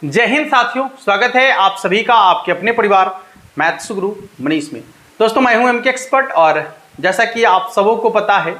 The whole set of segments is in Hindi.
जय हिंद साथियों, स्वागत है आप सभी का आपके अपने परिवार मैथ्स गुरु मनीष में। दोस्तों, मैं हूं एमके एक्सपर्ट और जैसा कि आप सबों को पता है,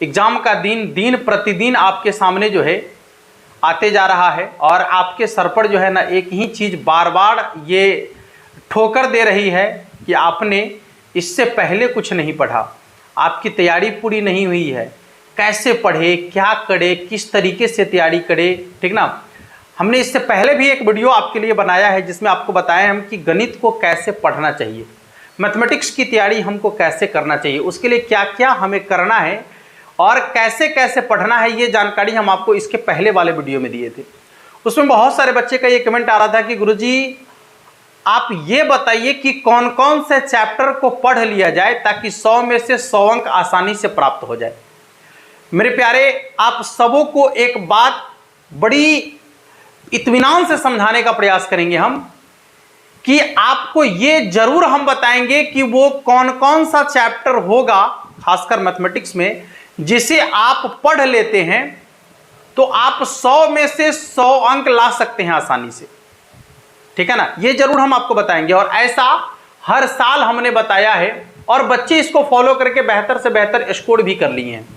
एग्जाम का दिन प्रतिदिन आपके सामने जो है आते जा रहा है और आपके सर पर जो है ना एक ही चीज़ बार बार ये ठोकर दे रही है कि आपने इससे पहले कुछ नहीं पढ़ा, आपकी तैयारी पूरी नहीं हुई है। कैसे पढ़े, क्या करे, किस तरीके से तैयारी करे, ठीक ना। हमने इससे पहले भी एक वीडियो आपके लिए बनाया है जिसमें आपको बताया हम कि गणित को कैसे पढ़ना चाहिए, मैथमेटिक्स की तैयारी हमको कैसे करना चाहिए, उसके लिए क्या क्या हमें करना है और कैसे कैसे पढ़ना है, ये जानकारी हम आपको इसके पहले वाले वीडियो में दिए थे। उसमें बहुत सारे बच्चे का ये कमेंट आ रहा था कि गुरुजी आप ये बताइए कि कौन कौन से चैप्टर को पढ़ लिया जाए ताकि 100 में से 100 अंक आसानी से प्राप्त हो जाए। मेरे प्यारे, आप सबों को एक बात बड़ी इत्मीनान से समझाने का प्रयास करेंगे हम कि आपको ये जरूर हम बताएंगे कि वो कौन कौन सा चैप्टर होगा खासकर मैथमेटिक्स में जिसे आप पढ़ लेते हैं तो आप 100 में से 100 अंक ला सकते हैं आसानी से, ठीक है ना। ये जरूर हम आपको बताएंगे और ऐसा हर साल हमने बताया है और बच्चे इसको फॉलो करके बेहतर से बेहतर स्कोर भी कर लिए हैं,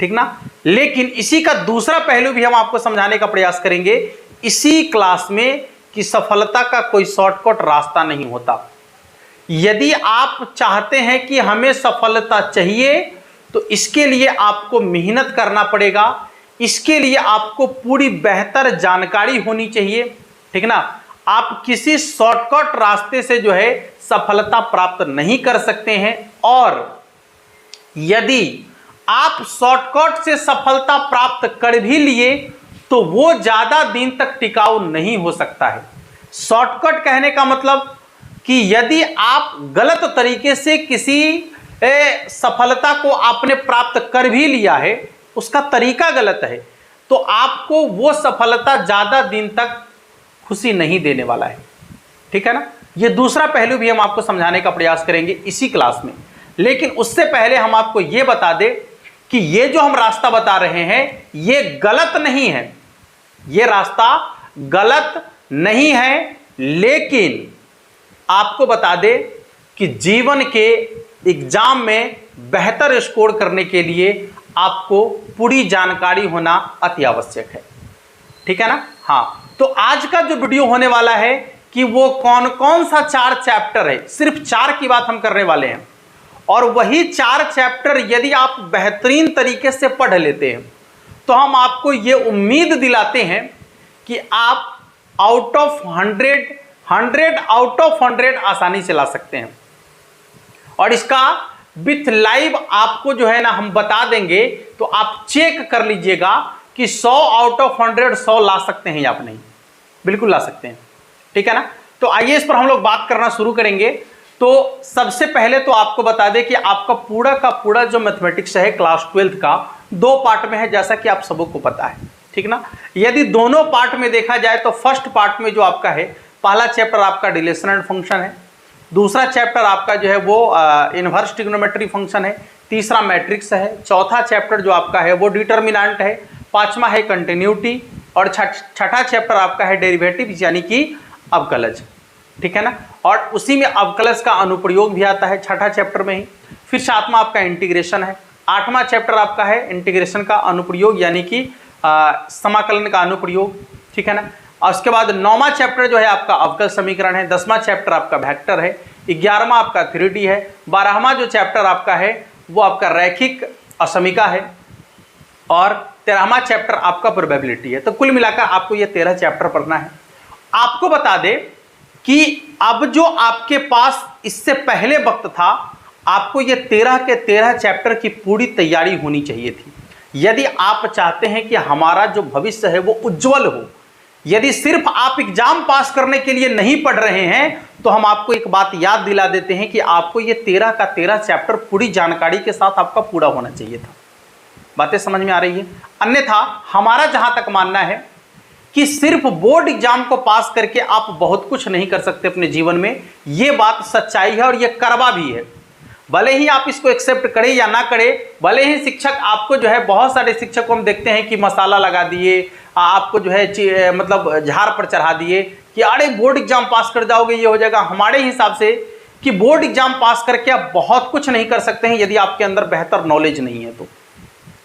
ठीक ना। लेकिन इसी का दूसरा पहलू भी हम आपको समझाने का प्रयास करेंगे इसी क्लास में कि सफलता का कोई शॉर्टकट रास्ता नहीं होता। यदि आप चाहते हैं कि हमें सफलता चाहिए तो इसके लिए आपको मेहनत करना पड़ेगा, इसके लिए आपको पूरी बेहतर जानकारी होनी चाहिए, ठीक ना। आप किसी शॉर्टकट रास्ते से जो है सफलता प्राप्त नहीं कर सकते हैं और यदि आप शॉर्टकट से सफलता प्राप्त कर भी लिए तो वो ज्यादा दिन तक टिकाऊ नहीं हो सकता है। शॉर्टकट कहने का मतलब कि यदि आप गलत तरीके से किसी सफलता को आपने प्राप्त कर भी लिया है, उसका तरीका गलत है, तो आपको वो सफलता ज्यादा दिन तक खुशी नहीं देने वाला है, ठीक है ना। ये दूसरा पहलू भी हम आपको समझाने का प्रयास करेंगे इसी क्लास में। लेकिन उससे पहले हम आपको ये बता दें कि ये जो हम रास्ता बता रहे हैं ये गलत नहीं है, ये रास्ता गलत नहीं है, लेकिन आपको बता दें कि जीवन के एग्जाम में बेहतर स्कोर करने के लिए आपको पूरी जानकारी होना अति आवश्यक है, ठीक है ना। हाँ, तो आज का जो वीडियो होने वाला है कि वो कौन कौन सा 4 चैप्टर है, सिर्फ 4 की बात हम करने वाले हैं और वही 4 चैप्टर यदि आप बेहतरीन तरीके से पढ़ लेते हैं तो हम आपको ये उम्मीद दिलाते हैं कि आप आउट ऑफ 100 आउट ऑफ 100 आसानी से ला सकते हैं। और इसका विथ लाइव आपको जो है ना हम बता देंगे, तो आप चेक कर लीजिएगा कि 100 आउट ऑफ 100 100 ला सकते हैं या आप नहीं, बिल्कुल ला सकते हैं, ठीक है ना। तो आइए इस पर हम लोग बात करना शुरू करेंगे। तो सबसे पहले तो आपको बता दें कि आपका पूरा का पूरा जो मैथमेटिक्स है क्लास 12th का 2 पार्ट में है, जैसा कि आप सबों को पता है, ठीक ना। यदि दोनों पार्ट में देखा जाए तो फर्स्ट पार्ट में जो आपका है, पहला चैप्टर आपका रिलेशन एंड फंक्शन है, दूसरा चैप्टर आपका जो है वो इनवर्स ट्रिग्नोमेट्री फंक्शन है, तीसरा मैट्रिक्स है, चौथा चैप्टर जो आपका है वो डिटर्मिनेंट है, पांचवा है कंटिन्यूटी और छठा चैप्टर आपका है डेरिवेटिव यानी कि अवकलज, ठीक है ना। और उसी में अवकलज का अनुप्रयोग भी आता है छठा चैप्टर में ही। फिर सातवां आपका इंटीग्रेशन है, आठवां चैप्टर आपका है इंटीग्रेशन का अनुप्रयोग यानी कि समाकलन का अनुप्रयोग, ठीक है ना। और उसके बाद 9वां चैप्टर जो है आपका अवकल समीकरण है, 10वां चैप्टर आपका वेक्टर है, 11वां आपका 3D है, 12वां जो चैप्टर आपका है वो आपका रैखिक असमीका है और 13वां चैप्टर आपका प्रोबेबिलिटी है। तो कुल मिलाकर आपको ये 13 चैप्टर पढ़ना है। आपको बता दें कि अब जो आपके पास इससे पहले वक्त था, आपको ये 13 के 13 चैप्टर की पूरी तैयारी होनी चाहिए थी। यदि आप चाहते हैं कि हमारा जो भविष्य है वो उज्जवल हो, यदि सिर्फ आप एग्जाम पास करने के लिए नहीं पढ़ रहे हैं, तो हम आपको एक बात याद दिला देते हैं कि आपको ये 13 का 13 चैप्टर पूरी जानकारी के साथ आपका पूरा होना चाहिए था। बातें समझ में आ रही है। अन्यथा हमारा जहां तक मानना है कि सिर्फ बोर्ड एग्जाम को पास करके आप बहुत कुछ नहीं कर सकते अपने जीवन में, ये बात सच्चाई है और ये करवा भी है। भले ही आप इसको एक्सेप्ट करें या ना करें, भले ही शिक्षक आपको जो है, बहुत सारे शिक्षक को हम देखते हैं कि मसाला लगा दिए, आपको जो है मतलब झाड़ पर चढ़ा दिए कि अरे बोर्ड एग्जाम पास कर जाओगे, ये हो जाएगा। हमारे हिसाब से कि बोर्ड एग्जाम पास करके आप बहुत कुछ नहीं कर सकते हैं यदि आपके अंदर बेहतर नॉलेज नहीं है तो,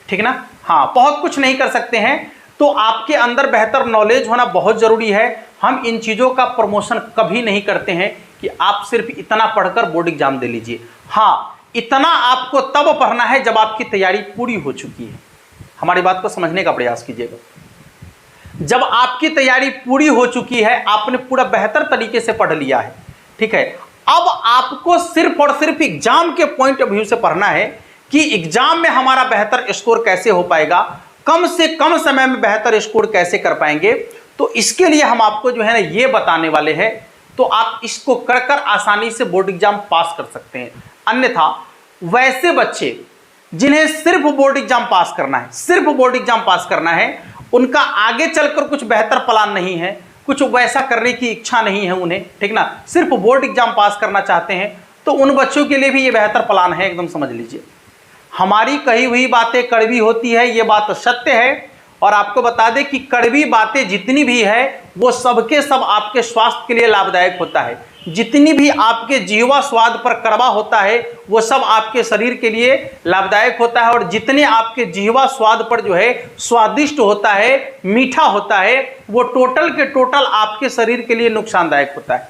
ठीक ना। हाँ, बहुत कुछ नहीं कर सकते हैं, तो आपके अंदर बेहतर नॉलेज होना बहुत जरूरी है। हम इन चीजों का प्रमोशन कभी नहीं करते हैं कि आप सिर्फ इतना पढ़कर बोर्ड एग्जाम दे लीजिए। हाँ, इतना आपको तब पढ़ना है जब आपकी तैयारी पूरी हो चुकी है। हमारी बात को समझने का प्रयास कीजिएगा। जब आपकी तैयारी पूरी हो चुकी है, आपने पूरा बेहतर तरीके से पढ़ लिया है, ठीक है, अब आपको सिर्फ और सिर्फ एग्जाम के पॉइंट ऑफ व्यू से पढ़ना है कि एग्जाम में हमारा बेहतर स्कोर कैसे हो पाएगा, कम से कम समय में बेहतर स्कोर कैसे कर पाएंगे। तो इसके लिए हम आपको जो है ना ये बताने वाले हैं, तो आप इसको कर कर आसानी से बोर्ड एग्जाम पास कर सकते हैं। अन्यथा वैसे बच्चे जिन्हें सिर्फ बोर्ड एग्जाम पास करना है, सिर्फ बोर्ड एग्जाम पास करना है, उनका आगे चलकर कुछ बेहतर प्लान नहीं है, कुछ वैसा करने की इच्छा नहीं है उन्हें, ठीक ना, सिर्फ बोर्ड एग्जाम पास करना चाहते हैं, तो उन बच्चों के लिए भी ये बेहतर प्लान है, एकदम समझ लीजिए। हमारी कही हुई बातें कड़वी होती है, ये बात सत्य है। और आपको बता दें कि कड़वी बातें जितनी भी है वो सबके सब आपके स्वास्थ्य के लिए लाभदायक होता है। जितनी भी आपके जीवा स्वाद पर कड़वा होता है वो सब आपके शरीर के लिए लाभदायक होता है, और जितने आपके जीवा स्वाद पर जो है स्वादिष्ट होता है, मीठा होता है, वो टोटल के टोटल आपके शरीर के लिए नुकसानदायक होता है।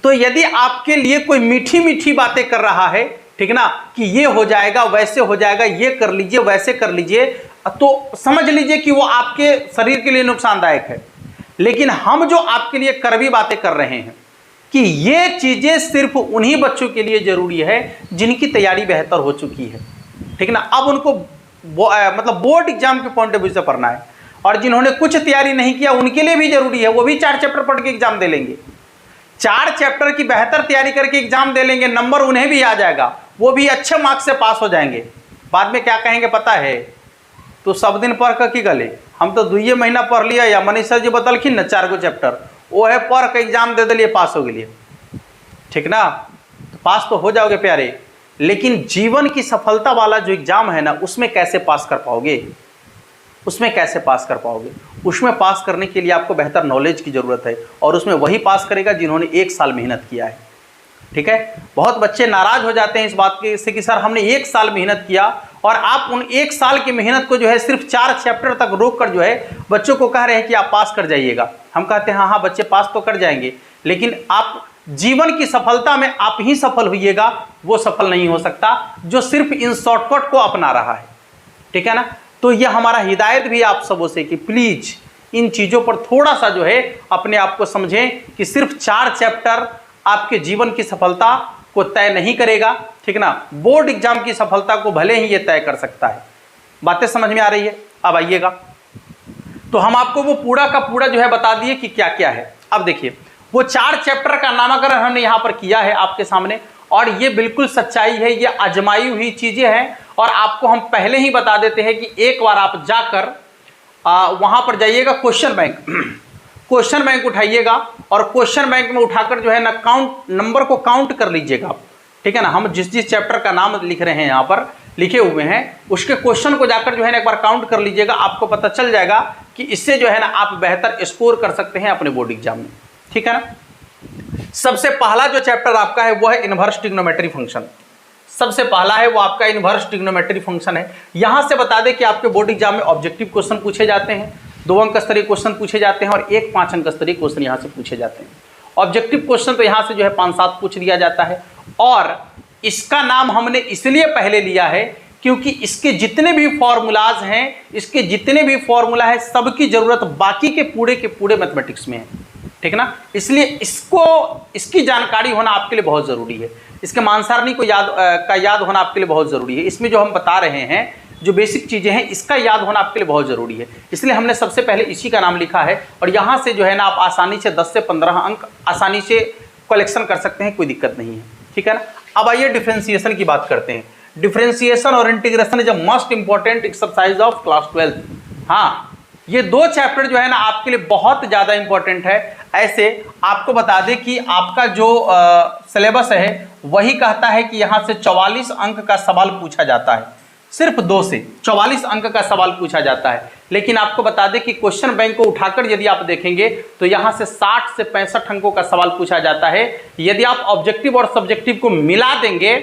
तो यदि आपके लिए कोई मीठी मीठी बातें कर रहा है, ठीक ना, कि ये हो जाएगा, वैसे हो जाएगा, ये कर लीजिए, वैसे कर लीजिए, तो समझ लीजिए कि वो आपके शरीर के लिए नुकसानदायक है। लेकिन हम जो आपके लिए कड़वी बातें कर रहे हैं कि ये चीजें सिर्फ उन्हीं बच्चों के लिए जरूरी है जिनकी तैयारी बेहतर हो चुकी है, ठीक ना। अब उनको मतलब बोर्ड एग्जाम के पॉइंट ऑफ व्यू से पढ़ना है, और जिन्होंने कुछ तैयारी नहीं किया उनके लिए भी जरूरी है, वो भी 4 चैप्टर पढ़ के एग्जाम दे लेंगे, 4 चैप्टर की बेहतर तैयारी करके एग्जाम दे लेंगे, नंबर उन्हें भी आ जाएगा, वो भी अच्छे मार्क्स से पास हो जाएंगे। बाद में क्या कहेंगे पता है, तो सब दिन पढ़ कर की गले, हम तो 2 महीना पढ़ लिया, या मनीषा जी बतलखिन ना 4 गो चैप्टर, वो है पढ़ के एग्जाम दे दिलिए, पास हो गए, ठीक ना। तो पास तो हो जाओगे प्यारे, लेकिन जीवन की सफलता वाला जो एग्जाम है ना, उसमें कैसे पास कर पाओगे, उसमें कैसे पास कर पाओगे? उसमें पास करने के लिए आपको बेहतर नॉलेज की ज़रूरत है, और उसमें वही पास करेगा जिन्होंने 1 साल मेहनत किया है, ठीक है। बहुत बच्चे नाराज हो जाते हैं इस बात के से कि सर हमने 1 साल मेहनत किया, और आप उन 1 साल की मेहनत को जो है सिर्फ 4 चैप्टर तक रोक कर जो है बच्चों को कह रहे हैं कि आप पास कर जाइएगा। हम कहते हैं हाँ बच्चे पास तो कर जाएंगे, लेकिन आप जीवन की सफलता में आप ही सफल होइएगा, वो सफल नहीं हो सकता जो सिर्फ इन शॉर्टकट को अपना रहा है, ठीक है ना। तो यह हमारा हिदायत भी आप सबों से कि प्लीज इन चीज़ों पर थोड़ा सा जो है अपने आप को समझें कि सिर्फ 4 चैप्टर आपके जीवन की सफलता को तय नहीं करेगा, ठीक ना। बोर्ड एग्जाम की सफलता को भले ही ये तय कर सकता है। बातें समझ में आ रही है? अब आइएगा, तो हम आपको वो पूरा का पूरा जो है बता दिए कि क्या क्या है। अब देखिए, वो 4 चैप्टर का नामकरण हमने यहाँ पर किया है आपके सामने, और ये बिल्कुल सच्चाई है, ये आजमाई हुई चीजें हैं, और आपको हम पहले ही बता देते हैं कि एक बार आप जाकर वहां पर जाइएगा, क्वेश्चन बैंक क्वेश्चन बैंक उठाइएगा, और क्वेश्चन बैंक में उठाकर जो है ना काउंट नंबर को काउंट कर लीजिएगा आप, ठीक है ना। हम जिस जिस चैप्टर का नाम लिख रहे हैं यहाँ पर लिखे हुए हैं, उसके क्वेश्चन को जाकर जो है ना एक बार काउंट कर लीजिएगा, आपको पता चल जाएगा कि इससे जो है ना आप बेहतर स्कोर कर सकते हैं अपने बोर्ड एग्जाम में, ठीक है ना। सबसे पहला जो चैप्टर आपका है वो है इनवर्स ट्रिग्नोमेट्री फंक्शन। सबसे पहला है वो आपका इनवर्स ट्रिग्नोमेट्री फंक्शन है। यहां से बता दें कि आपके बोर्ड एग्जाम में ऑब्जेक्टिव क्वेश्चन पूछे जाते हैं, 2 अंक स्तरीय क्वेश्चन पूछे जाते हैं, और 1 5 अंक स्तरीय क्वेश्चन यहां से पूछे जाते हैं। ऑब्जेक्टिव क्वेश्चन तो यहां से जो है 5-7 पूछ लिया जाता है, और इसका नाम हमने इसलिए पहले लिया है क्योंकि इसके जितने भी फॉर्मूलाज हैं, इसके जितने भी फॉर्मूला है, सबकी जरूरत बाकी के पूरे मैथमेटिक्स में है, ठीक ना। इसलिए इसकी जानकारी होना आपके लिए बहुत जरूरी है, इसके मान सारणी को याद होना आपके लिए बहुत जरूरी है। इसमें जो हम बता रहे हैं जो बेसिक चीजें हैं, इसका याद होना आपके लिए बहुत जरूरी है, इसलिए हमने सबसे पहले इसी का नाम लिखा है। और यहाँ से जो है ना आप आसानी से 10 से 15 अंक आसानी से कलेक्शन कर सकते हैं, कोई दिक्कत नहीं है, ठीक है ना। अब आइए डिफरेंशिएशन की बात करते हैं। डिफरेंशिएशन और integration is a most important exercise of class 12। हाँ, ये 2 चैप्टर जो है ना आपके लिए बहुत ज़्यादा इंपॉर्टेंट है। ऐसे आपको बता दें कि आपका जो सिलेबस है वही कहता है कि यहाँ से 44 अंक का सवाल पूछा जाता है। सिर्फ 2 से 44 अंक का सवाल पूछा जाता है। लेकिन आपको बता दें कि क्वेश्चन बैंक को उठाकर यदि आप देखेंगे तो यहां से 60 से 65 अंकों का सवाल पूछा जाता है। यदि आप ऑब्जेक्टिव और सब्जेक्टिव को मिला देंगे,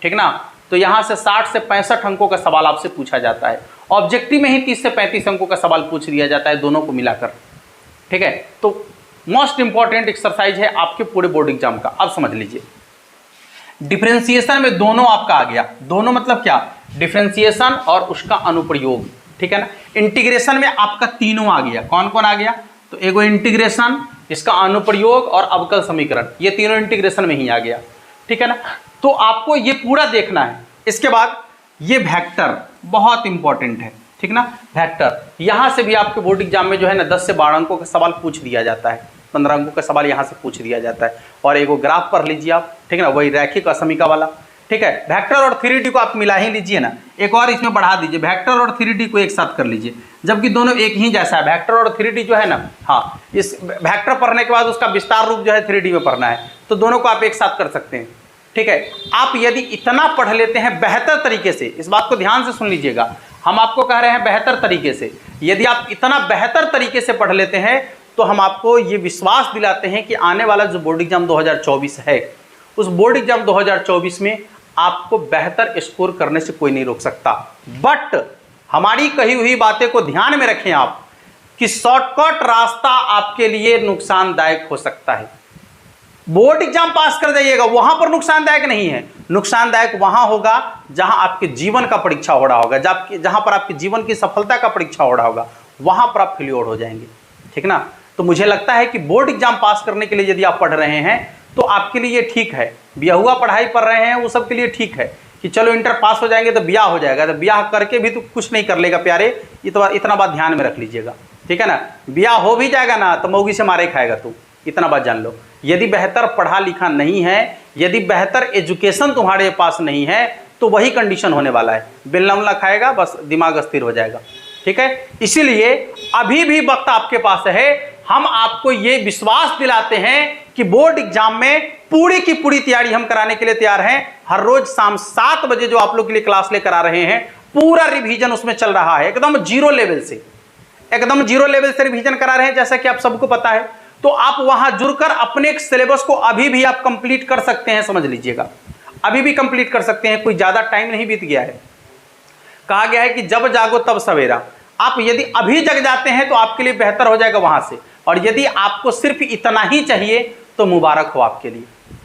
ठीक ना, तो यहां से 60 से 65 अंकों का सवाल आपसे पूछा जाता है। ऑब्जेक्टिव में ही 30 से 35 अंकों का सवाल पूछ लिया जाता है, दोनों को मिलाकर। ठीक है, तो मोस्ट इंपॉर्टेंट एक्सरसाइज है आपके पूरे बोर्ड एग्जाम का। अब समझ लीजिए, डिफरेंशिएशन में दोनों आपका आ गया। दोनों मतलब क्या? डिफरेंशिएशन और उसका अनुप्रयोग, ठीक है ना। इंटीग्रेशन में आपका तीनों आ गया। कौन कौन आ गया? तो एगो इंटीग्रेशन, इसका अनुप्रयोग और अवकल समीकरण, ये तीनों इंटीग्रेशन में ही आ गया, ठीक है ना। तो आपको ये पूरा देखना है। इसके बाद ये वेक्टर बहुत इंपॉर्टेंट है, ठीक ना। वेक्टर यहां से भी आपके बोर्ड एग्जाम में जो है ना 10 से 12 अंकों का सवाल पूछ दिया जाता है, 15 अंकों का सवाल यहां से पूछ दिया जाता है। और एगो ग्राफ पढ़ लीजिए आप, ठीक है ना, वही रैखिक असमीका वाला, ठीक है। वेक्टर और 3D को आप मिला ही लीजिए ना, एक और इसमें बढ़ा दीजिए, वेक्टर और 3D को एक साथ कर लीजिए, जबकि दोनों एक ही जैसा है। वेक्टर और 3D जो है ना, हाँ, इस वेक्टर पढ़ने के बाद उसका विस्तार रूप जो है 3D में पढ़ना है, तो दोनों को आप एक साथ कर सकते हैं, ठीक है। आप यदि इतना पढ़ लेते हैं बेहतर तरीके से, इस बात को ध्यान से सुन लीजिएगा, हम आपको कह रहे हैं बेहतर तरीके से, यदि आप इतना बेहतर तरीके से पढ़ लेते हैं तो हम आपको ये विश्वास दिलाते हैं कि आने वाला जो बोर्ड एग्जाम 2024 है, उस बोर्ड एग्जाम 2024 में आपको बेहतर स्कोर करने से कोई नहीं रोक सकता। बट हमारी कही हुई बातें को ध्यान में रखें आप, कि शॉर्टकट रास्ता आपके लिए नुकसानदायक हो सकता है। बोर्ड एग्जाम पास कर जाइएगा, वहां पर नुकसानदायक नहीं है। नुकसानदायक वहां होगा जहां आपके जीवन का परीक्षा हो रहा होगा, जहां पर आपके जीवन की सफलता का परीक्षा हो रहा होगा, वहां पर आप फेल्योर हो जाएंगे, ठीक ना। तो मुझे लगता है कि बोर्ड एग्जाम पास करने के लिए यदि आप पढ़ रहे हैं तो आपके लिए ये ठीक है। ब्याहुआ पढ़ाई पढ़ रहे हैं वो सब के लिए ठीक है कि चलो इंटर पास हो जाएंगे तो ब्याह हो जाएगा, तो ब्याह करके भी तो कुछ नहीं कर लेगा प्यारे, इतना बात ध्यान में रख लीजिएगा, ठीक है ना। ब्याह हो भी जाएगा ना तो मौगी से मारे खाएगा तू, इतना बात जान लो। यदि बेहतर पढ़ा लिखा नहीं है, यदि बेहतर एजुकेशन तुम्हारे पास नहीं है, तो वही कंडीशन होने वाला है, बेलना उलना खाएगा, बस दिमाग अस्थिर हो जाएगा, ठीक है। इसीलिए अभी भी वक्त आपके पास है। हम आपको ये विश्वास दिलाते हैं कि बोर्ड एग्जाम में पूरी की पूरी तैयारी हम कराने के लिए तैयार हैं। हर रोज शाम 7 बजे जो आप लोग के लिए क्लास लेकर आ रहे हैं, पूरा रिवीजन उसमें चल रहा है, एकदम जीरो लेवल से, एकदम जीरो लेवल से रिवीजन करा रहे हैं, जैसा कि आप सबको पता है। तो आप वहां जुड़कर अपने सिलेबस को अभी भी आप कंप्लीट कर सकते हैं, समझ लीजिएगा, अभी भी कंप्लीट कर सकते हैं, कोई ज्यादा टाइम नहीं बीत गया है। कहा गया है कि जब जागो तब सवेरा। आप यदि अभी जग जाते हैं तो आपके लिए बेहतर हो जाएगा वहां से, और यदि आपको सिर्फ इतना ही चाहिए तो मुबारक हो आपके लिए,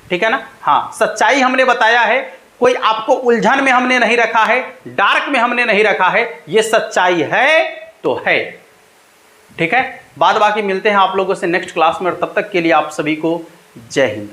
ठीक है ना। हाँ, सच्चाई हमने बताया है, कोई आपको उलझन में हमने नहीं रखा है, डार्क में हमने नहीं रखा है, ये सच्चाई है तो है, ठीक है। बाद बाकी मिलते हैं आप लोगों से नेक्स्ट क्लास में, और तब तक के लिए आप सभी को जय हिंद।